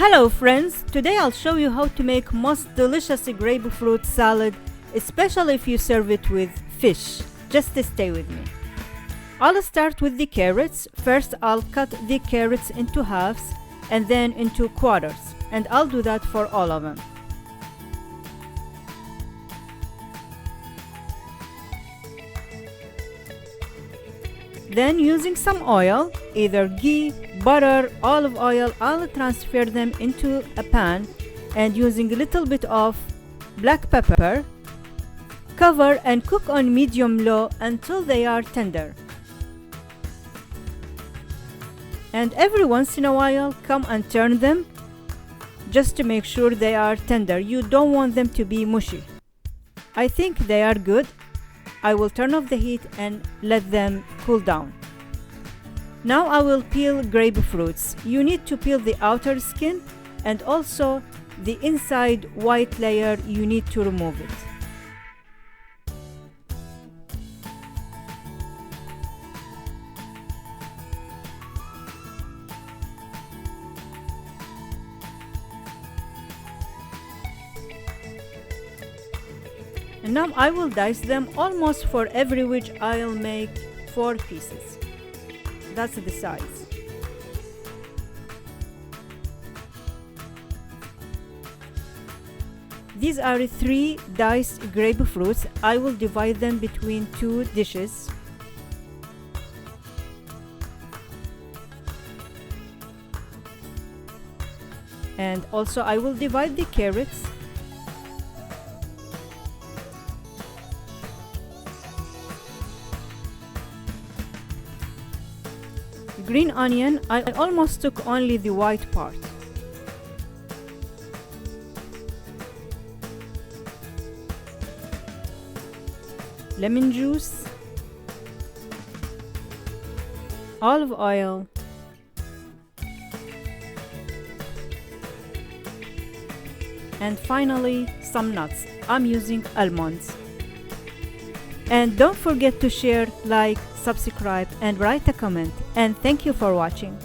Hello friends, today I'll show you how to make most delicious grapefruit salad, especially if you serve it with fish. Just stay with me. I'll start with the carrots. First I'll cut the carrots into halves and then into quarters, and I'll do that for all of them. Then using some oil, either ghee, butter, olive oil, I'll transfer them into a pan and using a little bit of black pepper, cover and cook on medium-low until they are tender. And every once in a while, come and turn them just to make sure they are tender. You don't want them to be mushy. I think they are good. I will turn off the heat and let them cool down. Now I will peel grapefruits. You need to peel the outer skin and also the inside white layer, you need to remove it. And now I will dice them. Almost for every wedge I'll make 4 pieces. That's the size. These are 3 diced grapefruits. I will divide them between 2 dishes. And also I will divide the carrots. Green onion, I almost took only the white part. Lemon juice, olive oil, and finally some nuts. I'm using almonds. And don't forget to share, like, subscribe and write a comment, and thank you for watching.